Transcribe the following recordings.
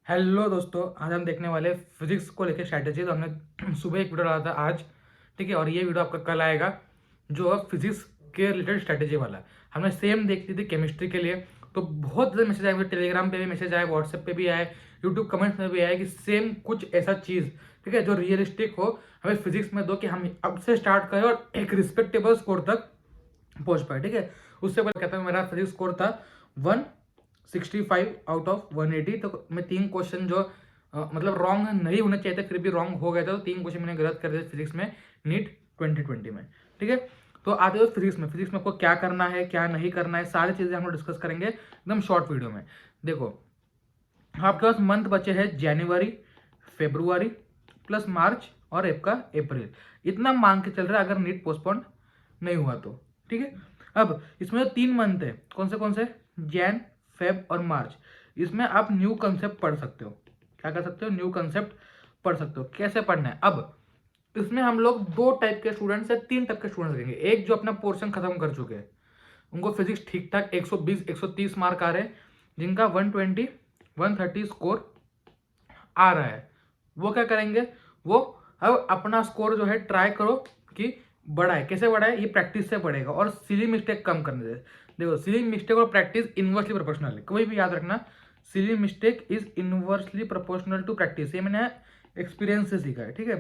Hello दोस्तों, आज हम देखने वाले फिजिक्स को लेकर स्ट्रैटेजी। तो हमने सुबह एक वीडियो डाला था आज, ठीक है, और ये वीडियो आपका कल आएगा जो फिजिक्स के रिलेटेड स्ट्रैटेजी वाला है। हमने सेम देख ली थी केमिस्ट्री के लिए। तो बहुत ज़्यादा मैसेज आए, मुझे टेलीग्राम पे भी मैसेज आए, व्हाट्सएप पे भी आए, यूट्यूब कमेंट्स में भी आए कि सेम कुछ ऐसा चीज़, ठीक है, जो रियलिस्टिक हो हमें फिजिक्स में दो कि हम अब से स्टार्ट करें और एक रिस्पेक्टेबल स्कोर तक पहुंच पाए। ठीक है, उससे पहले कहता है मेरा फिजिक्स स्कोर था 165 आउट ऑफ 180। तो मैं तीन क्वेश्चन जो मतलब रॉन्ग नहीं होने चाहिए थे फिर भी रॉन्ग हो गए थे, तो तीन क्वेश्चन मैंने गलत कर दिए फिजिक्स में नीट 2020 में। ठीक है, तो आते हो फिजिक्स में आपको क्या करना है क्या नहीं करना है, सारी चीजें हम लोग डिस्कस करेंगे एकदम शॉर्ट वीडियो में। देखो, आपके पास मंथ बचे हैं जनवरी, फेब्रुआरी प्लस मार्च और आपका अप्रैल। इतना मांग के चल रहा है अगर नीट पोस्टपोन नहीं हुआ तो। ठीक है, अब इसमें जो तीन मंथ है कौन से जैन, फेब और मार्च, इसमें आप न्यू कंसेप्ट पढ़ सकते हो। क्या कर सकते हो? न्यू कंसेप्ट पढ़ सकते हो। कैसे पढ़ना है? अब इसमें हम लोग दो टाइप के स्टूडेंट्स या तीन टाइप के स्टूडेंट्स देखेंगे। एक जो अपना पोर्शन खत्म कर चुके हैं, उनको फिजिक्स ठीक ठाक 120 130 मार्क आ रहे हैं, जिनका 120 130 स्कोर आ रहा है, वो क्या करेंगे? वो अब अपना स्कोर जो है ट्राई करो कि बढ़ाए। कैसे बढ़ाए? ये प्रैक्टिस से बढ़ेगा और सिली मिस्टेक कम करने दे। देखो, सिली मिस्टेक और प्रैक्टिस इनवर्सली प्रोपोर्शनल है, कोई भी याद रखना। Silly mistake is inversely proportional to practice, ये मैंने एक्सपीरियंस से सीखा है। ठीक है,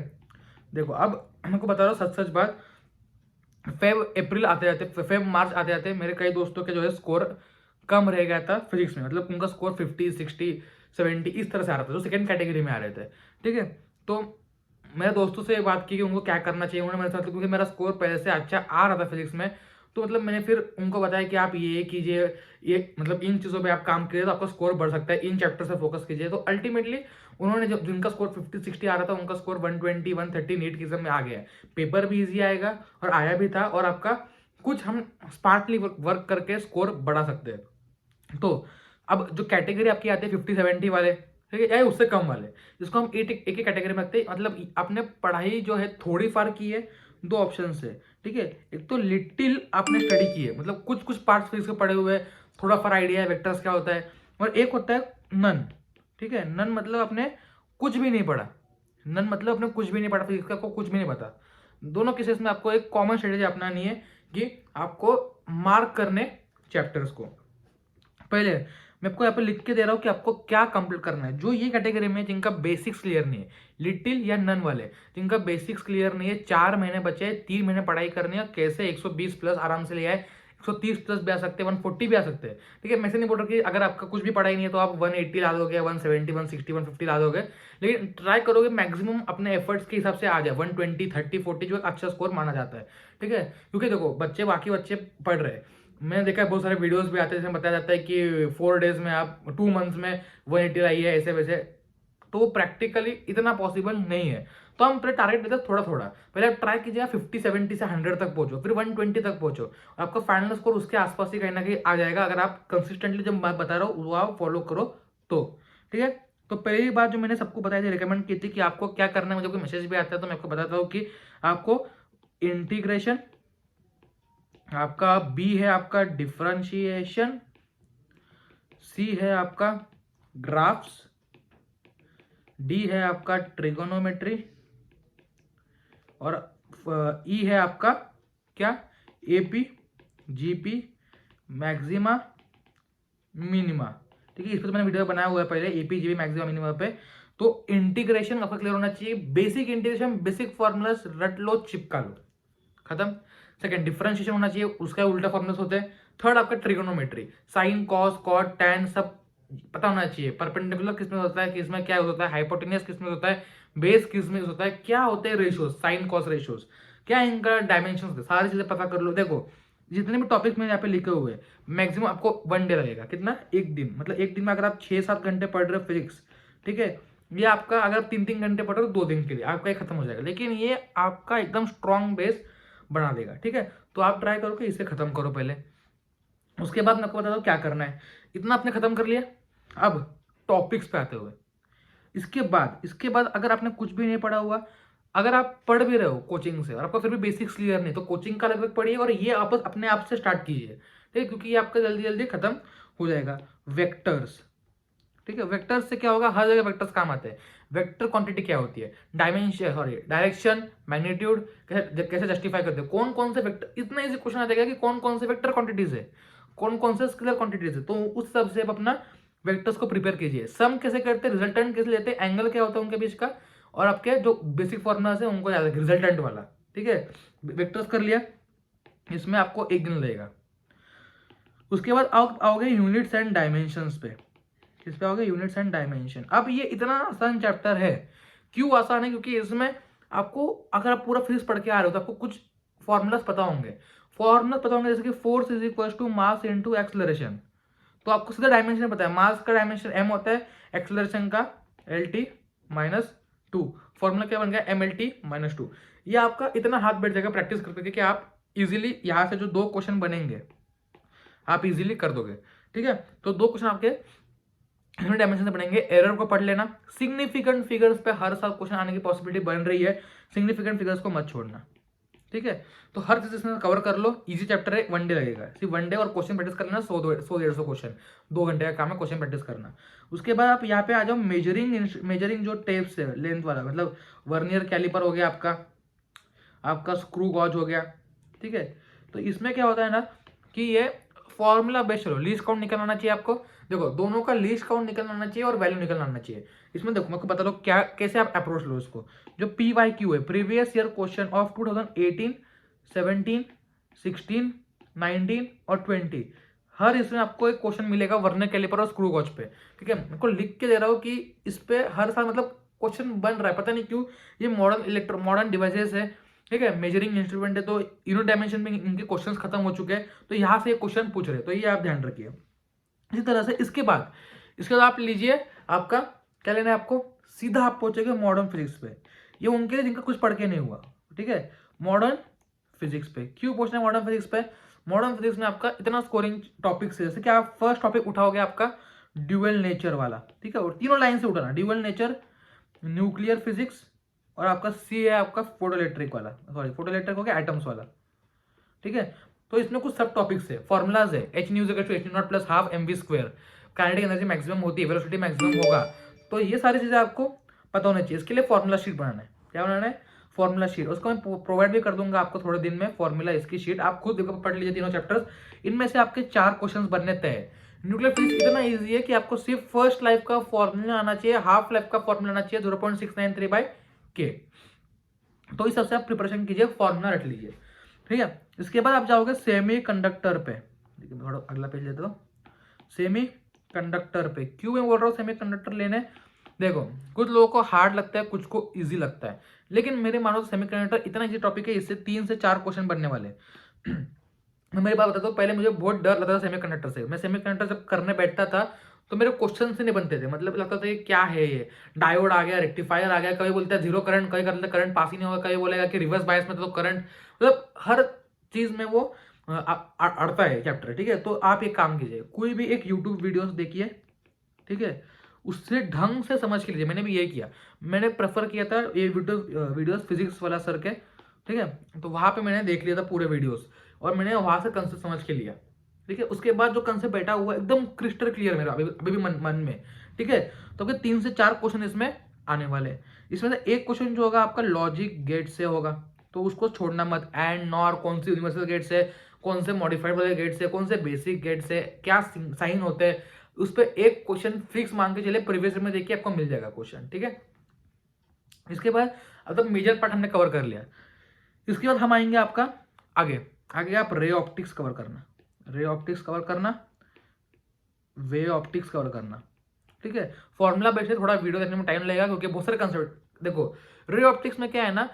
देखो अब हमको बता रहा हूँ सच सच बात। फेब अप्रैल आते जाते, फेब मार्च आते जाते मेरे कई दोस्तों के जो है स्कोर कम रह गया था फिजिक्स में, मतलब उनका स्कोर 50 60 70 इस तरह से आ रहा था, जो सेकंड कैटेगरी में आ रहे थे। ठीक है, तो मेरे दोस्तों से बात की कि उनको क्या करना चाहिए। उन्होंने मेरे साथ, क्योंकि मेरा स्कोर पहले से अच्छा आ रहा था फिजिक्स में, तो मतलब मैंने फिर उनको बताया कि आप ये कीजिए, ये मतलब इन चीज़ों पे आप काम करिए तो आपका स्कोर बढ़ सकता है, इन चैप्टर से फोकस कीजिए। तो अल्टीमेटली उन्होंने, जब जिनका स्कोर 50 60 आ रहा था, उनका स्कोर 120 130 नीट की एग्जाम में आ गया है। पेपर भी ईजी आएगा और आया भी था, और आपका कुछ हम स्मार्टली वर्क करके स्कोर बढ़ा सकते हैं। तो अब जो कैटेगरी आपकी आती है 50 70 वाले, ठीक है, या उससे कम वाले, जिसको हम एक एक कैटेगरी में रखते हैं। मतलब आपने पढ़ाई जो है थोड़ी फार की है, दो ऑप्शन है। ठीक है, एक तो लिटिल आपने स्टडी की है, मतलब कुछ कुछ पार्ट्स फिजिक्स के पढ़े हुए हैं, थोड़ा फार आइडिया है वेक्टर्स क्या होता है, और एक होता है नन। ठीक है, नन मतलब आपने कुछ भी नहीं पढ़ा। नन मतलब आपने कुछ भी नहीं पढ़ा फिजिक्स का, आपको कुछ भी नहीं पता। दोनों केसेस में आपको एक कॉमन स्ट्रेटेजी अपनानी है कि आपको मार्क करने चैप्टर्स को। पहले मैं आपको यहाँ पे लिख के दे रहा हूँ कि आपको क्या कंप्लीट करना है। जो ये कैटेगरी में जिनका बेसिक्स क्लियर नहीं है, लिटिल या नन वाले, जिनका बेसिक्स क्लियर नहीं है, 4 महीने बचे, 3 महीने पढ़ाई करनी है, कैसे 120 प्लस आराम से ले आए, 130 प्लस भी आ सकते हैं, 140 भी आ सकते हैं। ठीक है, मैं से नहीं बोल रहा कि अगर आपका कुछ भी पढ़ाई नहीं है तो आप 180 ला दोगे, 170 160 150 ला दोगे, लेकिन ट्राई करोगे मैक्सिमम अपने एफर्ट्स के हिसाब से आ जाए 120 30 40, जो एक अच्छा स्कोर माना जाता है। ठीक है, क्योंकि देखो बच्चे, बाकी बच्चे पढ़ रहे हैं, मैंने देखा है बहुत सारे वीडियोस भी आते हैं जिसमें बताया जाता है कि 4 डेज में आप 2 मंथ्स में 180 लाइए, ऐसे वैसे। तो प्रैक्टिकली इतना पॉसिबल नहीं है। तो हम पहले टारगेट देते हैं थोड़ा थोड़ा। पहले आप ट्राई कीजिए 50 70 से 100 तक पहुंचो, फिर 120 तक पहुंचो, आपका फाइनल स्कोर उसके आसपास ही कहीं ना कहीं आ जाएगा, अगर आप कंसिस्टेंटली जो मैं बता रहा हूँ वो आप फॉलो करो तो। ठीक है, तो पहली बात जो मैंने सबको बताई थी, रिकमेंड की थी कि आपको क्या करना है, मुझे कोई मैसेज भी आता है तो मैं आपको बताता हूँ कि आपको इंटीग्रेशन, आपका बी है आपका डिफरेंशिएशन, सी है आपका ग्राफ्स, डी है आपका ट्रिगोनोमेट्री, और ई है आपका क्या? AP, GP, maxima, minima. ठीक है, इस पर तो मैंने वीडियो बनाया हुआ है पहले, एपी जीपी मैक्सिमा मिनिमा पे। तो इंटीग्रेशन आपका क्लियर होना चाहिए, बेसिक इंटीग्रेशन, बेसिक फॉर्मूलास रट लो, चिपका लो, खत्म। सेकंड डिफरेंशिएशन होना चाहिए, उसका उल्टा फॉर्मूलास होते हैं। थर्ड आपका trigonometry, sine cos cot tan सब पता होना चाहिए। परपेंडिकुलर किस में होता है, किस में क्या होता है, हाइपोटेनियस किस में होता है, बेस किस में होता है, क्या होते हैं रेशियोज, साइन कॉस रेशियोज, क्या इनका डायमेंशन होते हैं, सारी चीजें पता कर लो। देखो जितने भी टॉपिक्स मैंने यहाँ पे लिखे हुए हैं, मैक्सिमम आपको 1 डे लगेगा। कितना? एक दिन। मतलब एक दिन में अगर आप 6 7 घंटे पढ़ रहे हो फिजिक्स, ठीक है, ये आपका, अगर आप 3 3 घंटे पढ़ रहे हो 2 दिन के लिए, आपका ये खत्म हो जाएगा, लेकिन ये आपका एकदम स्ट्रॉन्ग बेस बना देगा। ठीक है, तो आप ट्राई करो कि इसे खत्म करो पहले, उसके बाद मैं आपको बता दूं क्या करना है। इतना आपने खत्म कर लिया, अब टॉपिक्स पे आते हुए, इसके बाद अगर आपने कुछ भी नहीं पढ़ा हुआ, अगर आप पढ़ भी रहे हो कोचिंग से और आपको फिर भी बेसिक्स क्लियर नहीं, तो कोचिंग का लगभग पढ़िए और ये आप अपने आप से स्टार्ट कीजिए। ठीक है, क्योंकि ये आपका जल्दी जल्दी खत्म हो जाएगा। वेक्टर्स, ठीक है। वेक्टर्स से क्या होगा, हर जगह वेक्टर्स काम आते हैं। वेक्टर क्वांटिटी क्या होती है, डायमेंशन, सॉरी डायरेक्शन, मैग्नीट्यूड, कैसे जस्टिफाई करते हैं, कौन कौन से वेक्टर, इतना इजी क्वेश्चन आ जाएगा कि कौन कौन से वेक्टर क्वांटिटीज है, कौन कौन से स्केलर क्वांटिटीज है। तो उस सब से आप अपना वेक्टर्स को प्रिपेयर कीजिए। सम कैसे करते हैं, रिजल्टेंट कैसे लेते हैं, एंगल क्या होता है उनके बीच का, और आपके जो बेसिक फॉर्मुलाज है उनको याद रखिए, रिजल्टेंट वाला। ठीक है, वेक्टर्स कर लिया, इसमें आपको एक दिन लगेगा। उसके बाद आओगे यूनिट्स एंड डायमेंशंस पे। किस पे आओगे, यूनिट्स एंड डायमेंशन। अब ये इतना आसान चैप्टर है। क्यों आसान है, क्योंकि इसमें आपको, अगर आप पूरा फिजिक्स पढ़ के आ रहे हो तो आपको कुछ फॉर्मूलाज पता होंगे। फॉर्मूलाज पता होंगे जैसे कि force is equal to mass into acceleration. तो आपको सीधा डायमेंशन पता है, मास का डायमेंशन m होता है, एक्सेलरेशन का lt माइनस 2। फॉर्मूला क्या बन गया, mlt माइनस 2। ये आपका इतना हाथ बैठ जाएगा प्रैक्टिस करके कि आप इजीली यहाँ से जो 2 क्वेश्चन बनेंगे आप इजीली कर दोगे। ठीक है, तो 2 क्वेश्चन आपके डायमेंशन से बनेंगे। एरर को पढ़ लेना, सिग्निफिकेंट फिगर्स पे हर साल क्वेश्चन आने की पॉसिबिलिटी बन रही है, सिग्निफिकेंट फिगर्स को मत छोड़ना। ठीक है, तो हर चीज इसमें कवर कर लो। इजी चैप्टर है, 1 डे लगेगा, सिर्फ 1 डे, और क्वेश्चन प्रैक्टिस करना 100-150 क्वेश्चन, 2 घंटे का काम है क्वेश्चन प्रैक्टिस करना। उसके बाद आप यहाँ पे आ जाओ, मेजरिंग जो टेप्स है लेंथ वाला, मतलब वर्नियर कैलिपर हो गया आपका स्क्रू गॉज हो गया। ठीक है, तो इसमें क्या होता है ना कि ये फॉर्मूला बेस्ड चलो, लीस्ट काउंट निकल आना चाहिए आपको। देखो दोनों का लीस्ट काउंट निकल आना चाहिए और वैल्यू निकल आना चाहिए। इसमें देखो मैं आपको बता दो क्या, कैसे आप अप्रोच लो इसको। जो PYQ है, प्रीवियस ईयर क्वेश्चन ऑफ 2018, 17, 16, 19 और 20, हर इसमें आपको एक क्वेश्चन मिलेगा वर्नियर कैलिपर और स्क्रू गॉज पे। ठीक है, मैं को लिख के दे रहा हूँ कि इस पे हर साल मतलब क्वेश्चन बन रहा है, पता नहीं क्यों। ये मॉडर्न डिवाइसेस है, ठीक है, मेजरिंग इंस्ट्रूमेंट है, तो यूनिट डायमेंशन में इनके क्वेश्चंस खत्म हो चुके हैं, तो यहाँ से क्वेश्चन पूछ रहे हैं, तो ये आप ध्यान रखिए। इसी तरह से इसके बाद आप लीजिए, आपका क्या लेना है आपको, सीधा आप पहुंचेंगे मॉडर्न फिजिक्स पे। ये उनके लिए जिनका कुछ पढ़ के नहीं हुआ। ठीक है, मॉडर्न फिजिक्स पे क्यों पूछना है, मॉडर्न फिजिक्स पे, मॉडर्न फिजिक्स में आपका इतना स्कोरिंग टॉपिक्स है, जैसे कि आप फर्स्ट टॉपिक उठाओगे आपका ड्यूअल नेचर वाला। ठीक है, और तीनों लाइन से उठाना, ड्यूअल नेचर, न्यूक्लियर फिजिक्स, और आपका सी है आपका फोटोइलेक्ट्रिक वाला, सॉरी फोटोइलेक्ट्रिक हो गया एटम्स वाला। ठीक है, तो इसमें कुछ सब टॉपिक्स है, फॉर्मुलाज है, h news h not plus half mv², kinetic energy maximum होती है, वेलोसिटी मैक्सिमम होगा। तो ये सारी चीजें आपको पता होना चाहिए। इसके लिए फॉर्मुला शीट बनाना है, क्या बनाना है, फॉर्मुला शीट। उसको मैं प्रोवाइड भी कर दूंगा आपको थोड़े दिन में, फॉर्मुला इसकी शीट आप खुद पढ़ लीजिए तीनों चैप्टर्स। इनमें से आपके 4 क्वेश्चन बनने तय है। न्यूक्लियर फिजिक्स इतना ईजी है कि आपको सिर्फ फर्स्ट लाइफ का फॉर्मूला आना चाहिए, हाफ लाइफ का फॉर्मूला आना चाहिए 0.693/K। तो इस सबसे आप प्रिपरेशन कीजिए, फॉर्मूला रट लीजिए। ठीक है, इसके बाद आप जाओगे सेमी कंडक्टर पे। देखिए थोड़ा अगला पेज लेते हो, सेमी कंडक्टर पे। क्यों मैं बोल रहा हूँ सेमी कंडक्टर लेने, देखो कुछ लोगों को हार्ड लगता है, कुछ को इजी लगता है, लेकिन मेरे मानो तो सेमी कंडक्टर इतना इजी टॉपिक है, इससे 3 से 4 क्वेश्चन बनने वाले। मैं मेरी बात बताता हूँ, पहले मुझे बहुत डर लगता था सेमी कंडक्टर से। मैं सेमी कंडक्टर जब करने बैठता था तो मेरे क्वेश्चन से नहीं बनते थे, मतलब लगता था ये क्या है, ये डायोड आ गया, रेक्टिफायर आ गया, कभी बोलता है जीरो करंट, कभी करते करंट पास ही नहीं होगा, कभी बोलेगा कि रिवर्स बायस में तो करंट, मतलब हर चीज में वो अड़ता है चैप्टर। ठीक है, तो आप एक काम कीजिए, कोई भी एक यूट्यूब वीडियोस देखिए, ठीक है, उससे ढंग से समझ के लीजिए। मैंने भी ये किया, मैंने प्रेफर किया था ये वीडियोस फिजिक्स वाला सर के। ठीक है, तो वहां पे मैंने देख लिया था पूरे वीडियोस, और मैंने वहां से कंसेप्ट समझ के लिया। ठीक है, उसके बाद जो कंसेप्ट बैठा हुआ एकदम क्रिस्टल क्लियर मेरा अभी भी मन में। ठीक है, तो आपके 3 से 4 क्वेश्चन इसमें आने वाले हैं। इसमें से एक क्वेश्चन जो होगा आपका लॉजिक गेट से होगा, तो उसको छोड़ना मत। एंड नॉर कौन सी यूनिवर्सल गेट से, कौन से मॉडिफाइड वाले गेट से, कौन से बेसिक गेट से, क्या साइन होते हैं, उस पर एक क्वेश्चन फिक्स मान के चले, प्रीवियस में देखिए आपको मिल जाएगा क्वेश्चन। ठीक है, इसके बाद अब तक मेजर पार्ट हमने कवर कर लिया। इसके बाद हम आएंगे आपका आगे आप रे ऑप्टिक्स कवर करना, वे ऑप्टिक्स कवर करना। ठीक है, फॉर्मूला बेस्ड है, थोड़ा वीडियो देखने में टाइम लगेगा क्योंकि बहुत सारे कंसेप्ट। देखो रे ऑप्टिक्स में क्या है ना,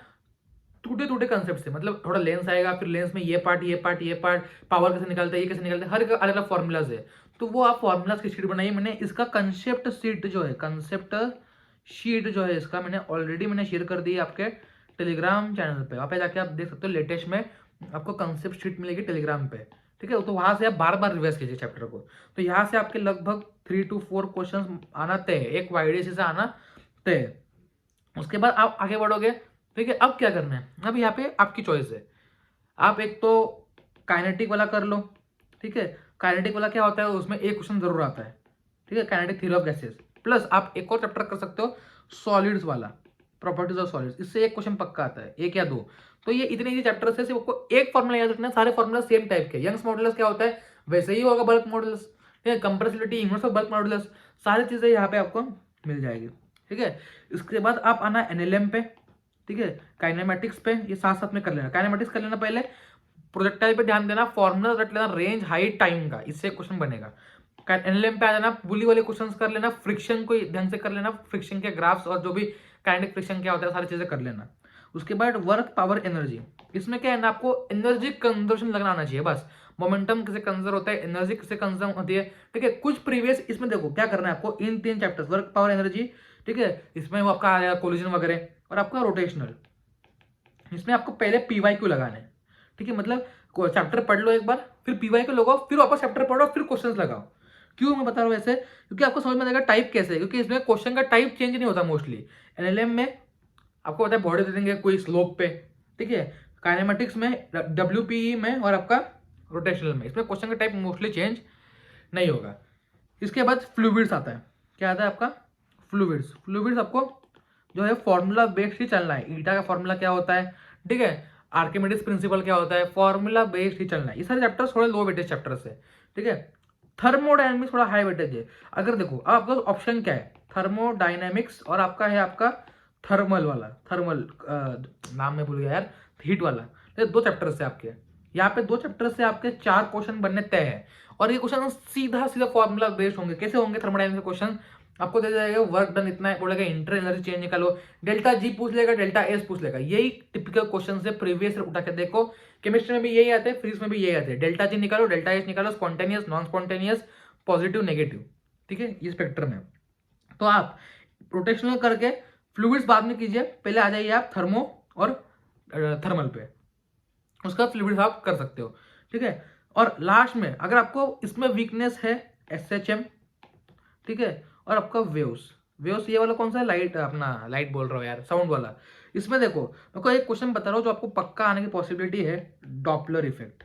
टूटे कंसेप्ट है, मतलब थोड़ा लेंस आएगा, फिर लेंस में ये पार्ट, पावर कैसे निकलता है, ये कैसे निकलता है, हर अलग अलग फॉर्मूलाज है। तो वो आप फॉर्मूलाज की शीट बनाइए। मैंने इसका कंसेप्ट शीट जो है इसका मैंने ऑलरेडी शेयर कर दी है आपके टेलीग्राम चैनल पे। वहाँ पे जाके आप देख सकते हो, लेटेस्ट में आपको कंसेप्ट शीट मिलेगी टेलीग्राम पे। ठीक है, तो वहां से आप बार बार रिवाइज कीजिए चैप्टर को। तो यहाँ से आपके लगभग 3 to 4 क्वेश्चन आना तय है, एक YDC से आना तय है। उसके बाद आप आगे बढ़ोगे। ठीक है, अब क्या करना है, अब यहाँ पे आपकी चॉइस है। आप एक तो काइनेटिक वाला कर लो। ठीक है, काइनेटिक वाला क्या होता है, उसमें एक क्वेश्चन जरूर आता है। ठीक है, kinetic theory of gases. Plus आप एक और चैप्टर कर सकते हो सॉलिड्स वाला, प्रॉपर्टीज ऑफ सॉलिड्स, इससे एक क्वेश्चन पक्का आता है, एक या दो। तो ये इतने ही चैप्टर से सिर्फ आपको एक फॉर्मूला याद रखना है, सारे फॉर्मूला सेम टाइप के। यंग्स मॉडुलस क्या होता है वैसे ही होगा बल्क मॉडुलस, ठीक है, compressibility, inverse of bulk modulus, सारी चीजें यहाँ पे आपको मिल जाएगी, ठीक है। इसके बाद आप आना एनएलएम पे, ठीक है, काइनेमेटिक्स पे, ये साथ साथ में कर लेना। काइनेमेटिक्स कर लेना पहले, प्रोजेक्टाइल पे ध्यान देना, फॉर्मूला रट लेना रेंज हाइट टाइम का, इससे क्वेश्चन बनेगा। एनएलएम पे आ जाना, बुली वाले क्वेश्चंस कर लेना, फ्रिक्शन को ध्यान से कर लेना, फ्रिक्शन के ग्राफ्स और जो भी काइनेटिक फ्रिक्शन क्या होता है सारी चीजें कर लेना। उसके बाद वर्क पावर एनर्जी, इसमें क्या है ना, आपको एनर्जी कंजर्वेशन लगना आना चाहिए बस। मोमेंटम किसे कंजर्व होता है, एनर्जी किसे कंजर्व होती है, ठीक है। कुछ प्रीवियस इसमें देखो क्या करना है आपको, इन 3 चैप्टर्स वर्क पावर एनर्जी, ठीक है, इसमें वो आपका आया कोलिजन वगैरह, और आपका रोटेशनल, इसमें आपको पहले पीवाईक्यू लगाना है, ठीक है। मतलब चैप्टर पढ़ लो एक बार, फिर पीवाईक्यू लगाओ, फिर वापस चैप्टर पढ़ो, फिर क्वेश्चंस लगाओ। क्यों मैं बता रहा हूँ ऐसे, क्योंकि आपको समझ में आएगा टाइप कैसे है, क्योंकि इसमें क्वेश्चन का टाइप चेंज नहीं होता मोस्टली। एनएलएम में आपको पता है बॉडी दे देंगे कोई स्लोप पे, ठीक है, काइनेमेटिक्स में, डब्ल्यूपीई में और आपका रोटेशनल में, इसमें क्वेश्चन का टाइप मोस्टली चेंज नहीं होगा। इसके बाद फ्लूइड्स आता है, क्या आता है आपका फ्लूइड्स। फ्लूइड्स आपको जो है फॉर्मूला बेस्ड ही चलना है, ईटा का फॉर्मूला क्या होता है, ठीक है, आर्किमिडीज प्रिंसिपल क्या होता है, फॉर्मूला बेस्ड ही चलना है। ये सारे चैप्टर्स थोड़े लो वेटेज चैप्टर्स है, ठीक है। थर्मोडायनेमिक्स थोड़ा हाई वेटेज है। अगर देखो अब आपका ऑप्शन क्या है, थर्मोडायनेमिक्स और आपका है आपका थर्मल वाला, थर्मल नाम में भूल गया यार, हीट वाला। तो 2 चैप्टर से आपके यहाँ पे 2 चैप्टर से आपके 4 क्वेश्चन बनने तय है, और ये क्वेश्चन सीधा सीधा फॉर्मूला बेस्ड होंगे। कैसे होंगे थर्मोडायनेमिक्स क्वेश्चन, आपको दे जाएगा वर्क डन इतना है, बोलेगा इंटर एनर्जी चेंज निकालो, डेल्टा जी पूछ लेगा, डेल्टा एस पूछ लेगा। यही टिपिकल क्वेश्चन से प्रीवियस उठा के देखो, केमिस्ट्री में भी यही आते हैं, फिजिक्स में भी यही आते हैं। डेल्टा जी निकालो, डेल्टा एस निकालो, spontaneous, non spontaneous, positive, negative, ठीक है, ये स्पेक्ट्रम है। तो आप रोटेशनल करके फ्लूइड्स बाद में कीजिए, पहले आ जाइए आप थर्मो और थर्मल पे, उसका फ्लूइड्स आप कर सकते हो, ठीक है। और लास्ट में अगर आपको इसमें वीकनेस है एसएचएम, ठीक है, और आपका वेव्स, वेव्स ये वाला कौन सा है, लाइट, अपना लाइट बोल रहा हूँ यार, साउंड वाला। इसमें देखो मैं को एक क्वेश्चन बता रहा हूँ जो आपको पक्का आने की पॉसिबिलिटी है, डॉपलर इफेक्ट,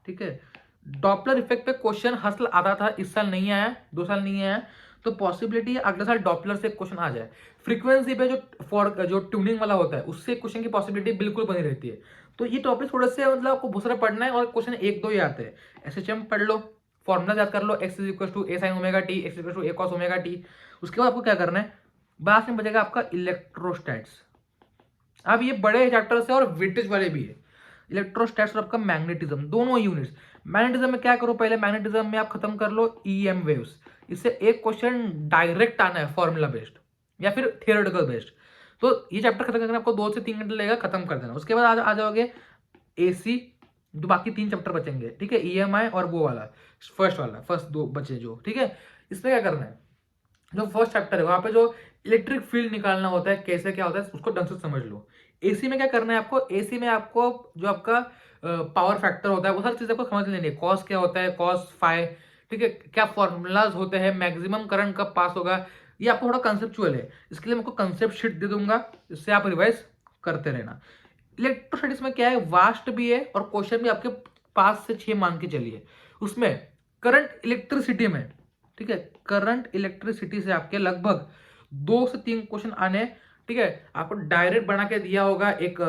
ठीक है। डॉपलर इफेक्ट पे क्वेश्चन हर साल आता था, इस साल नहीं आया, 2 साल नहीं आया, तो पॉसिबिलिटी है अगले साल डॉपलर से क्वेश्चन आ जाए। फ्रीक्वेंसी पे जो ट्यूनिंग वाला होता है उससे क्वेश्चन की पॉसिबिलिटी बिल्कुल बनी रहती है। तो ये टॉपिक थोड़े से मतलब आपको बहुत सारा पढ़ना है, और क्वेश्चन 1-2 ही आते हैं। एसएचएम पढ़ लो, फॉर्मूला याद कर लो, x = a sin omega T, x = a cos omega T. उसके बाद आपको क्या करना है, बाद में बचेगा आपका इलेक्ट्रोस्टैट्स। अब ये बड़े चैप्टर्स है और वेटेज वाले भी है, इलेक्ट्रोस्टैट्स और आपका मैग्नेटिज्म, दोनों यूनिट्स। मैग्नेटिज्म में क्या करो, पहले मैग्नेटिज्म में आप खत्म कर लो ईएम वेव्स, इससे एक क्वेश्चन डायरेक्ट आना है फॉर्मूला बेस्ड या फिर थियोरेटिकल बेस्ड। तो ये चैप्टर खत्म करके आपको 2 से 3 घंटे लगेगा, खत्म कर देना। उसके बाद आ जाओगे एसी, जो बाकी 3 चैप्टर बचेंगे, ठीक है, ईएमआई और वो वाला फर्स्ट 2 बचे जो, ठीक है। इसमें क्या करना है, जो फर्स्ट चैप्टर है वहां पे जो इलेक्ट्रिक फील्ड निकालना होता है, कैसे क्या होता है उसको ढंग से समझ लो। एसी में क्या करना है आपको, एसी में आपको जो आपका पावर फैक्टर होता है वो सारी चीजें आपको समझ लेनी है। कॉस क्या होता है, कॉस फाई, ठीक है, क्या फॉर्मूलाज होते हैं, मैक्सिमम करंट कब पास होगा, ये आपको थोड़ा कंसेप्चुअल है। इसके लिए मैं आपको कंसेप्ट शीट दे दूंगा, इससे आप रिवाइज करते रहना। इलेक्ट्रोस्टैटिक्स में क्या है, वास्ट भी है और क्वेश्चन भी आपके 5 से 6 मान के चलिए। उसमें करंट इलेक्ट्रिसिटी में, ठीक है, करंट इलेक्ट्रिसिटी से आपके लगभग 2 से 3 क्वेश्चन आने, ठीक है। आपको डायरेक्ट बना के दिया होगा, एक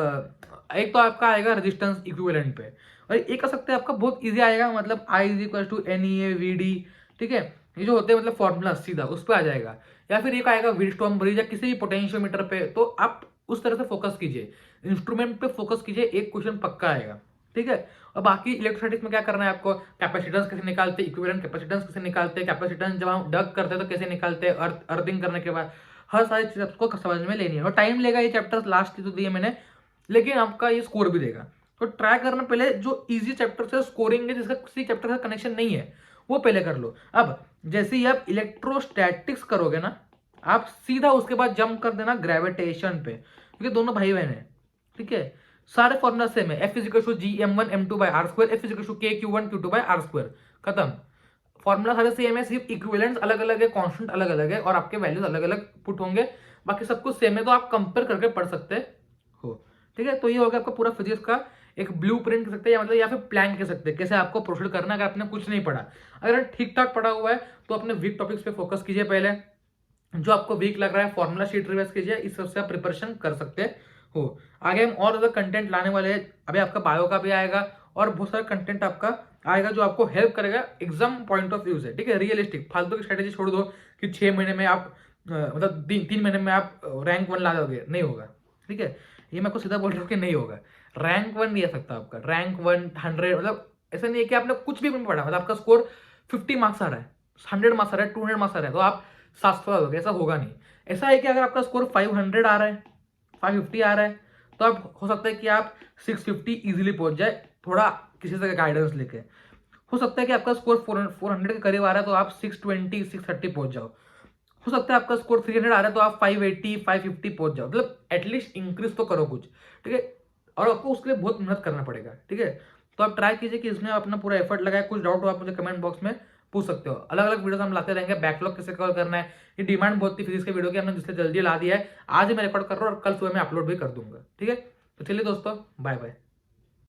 तो आपका आएगा रेजिस्टेंस इक्विवेलेंट पे, और एक आ सकता है आपका बहुत इजी आएगा, मतलब I = NeA/VD, ठीक है, ये जो होते हैं मतलब फॉर्मूला सीधा उस पर आ जाएगा। या फिर एक आएगा व्हीटस्टोन ब्रिज या किसी भी पोटेंशियोमीटर पे, तो आप उस तरह से फोकस कीजिए, इंस्ट्रूमेंट पे फोकस कीजिए, एक क्वेश्चन पक्का आएगा, ठीक है। और बाकी इलेक्ट्रोस्टैटिक्स में क्या करना है आपको, कैपेसिटेंस कैसे निकालते हैं, इक्विवेलेंट कैपेसिटेंस कैसे निकालते हैं, कैपेसिटेंस जब हम डग करते हैं तो कैसे निकालते हैं, अर्थिंग करने के बाद, हर सारी चीज आपको समझ में लेनी है। और टाइम लेगा, ये चैप्टर्स लास्ट तो दिए मैंने, लेकिन आपका ये स्कोर भी देगा। तो ट्राई करना पहले जो इजी चैप्टर से स्कोरिंग है, जिसका किसी चैप्टर का कनेक्शन नहीं है, वो पहले कर लो। अब जैसे ही आप इलेक्ट्रोस्टैटिक्स करोगे ना, आप सीधा उसके बाद जंप कर देना ग्रेविटेशन पे, क्योंकि दोनों भाई बहन है, ठीक है। सारे फॉर्मूला सेम है, F = Gm1m2/r², F = Kq1q2/r², खत्म। फॉर्मूला सारे सेम है, सिर्फ इक्विवेलेंट्स अलग अलग है, कांस्टेंट अलग अलग है, और आपके वैल्यूज अलग अलग पुट होंगे, बाकी सब कुछ सेम है। तो आप कंपेयर करके पढ़ सकते हो, ठीक है। तो ये हो गया आपका पूरा फिजिक्स का एक ब्लूप्रिंट कह सकते हैं, या मतलब या फिर प्लान कह सकते हैं कैसे आपको प्रोसीड करना है अगर आपने कुछ नहीं पढ़ा। अगर ठीक ठाक पढ़ा हुआ है तो अपने वीक टॉपिक्स पे फोकस कीजिए पहले, जो आपको वीक लग रहा है फॉर्मूला शीट रिवाइज कीजिए, इस सबसे आप प्रिपरेशन कर सकते हो। आगे हम और ज्यादा कंटेंट लाने वाले हैं, अभी आपका बायो का भी आएगा और बहुत सारा कंटेंट आपका आएगा जो आपको हेल्प करेगा एग्जाम पॉइंट ऑफ व्यू से, ठीक है। रियलिस्टिक फालतू की स्ट्रेटेजी छोड़ दो कि 6 महीने में आप मतलब 3 महीने में आप रैंक 1 ला दोगे, नहीं होगा, ठीक है। ये मैं आपको सीधा बोल रहा हूँ कि नहीं होगा। रैंक 1 नहीं आ सकता आपका, रैंक 100, मतलब ऐसा नहीं है कि आपने कुछ भी पढ़ा, मतलब आपका स्कोर 50 मार्क्स आ रहा है, 100 मार्क्स आ रहा है, 200 मार्क्स आ रहा है, तो आप 700 ला दोगे, ऐसा होगा नहीं। ऐसा है कि अगर आपका स्कोर 500 आ रहा है, 550 आ रहा है, तो आप हो सकता है कि आप 650 इजीली पहुंच जाए, थोड़ा किसी से गाइडेंस लेके। हो सकता है कि आपका स्कोर 400 के करीब आ रहा है तो आप 620 630 पहुंच जाओ। हो सकता है आपका स्कोर 300 आ रहा है तो आप 580 550 पहुंच जाओ, मतलब एटलीस्ट इंक्रीज तो करो कुछ, ठीक है। और आपको उसके लिए बहुत मेहनत करना पड़ेगा, ठीक है। तो आप ट्राई कीजिए कि इसमें अपना पूरा एफर्ट लगाए। कुछ डाउट हो आप मुझे कमेंट बॉक्स में पूछ सकते हो। अलग अलग वीडियोस हम लाते रहेंगे, बैकलॉग कैसे कवर करना है, ये डिमांड बहुत थी फिजिक्स के वीडियो की, हमने जिससे जल्दी ला दिया है। आज ही मैं रिकॉर्ड कर रहा हूँ और कल सुबह मैं अपलोड भी कर दूंगा, ठीक है। तो चलिए दोस्तों, बाय बाय।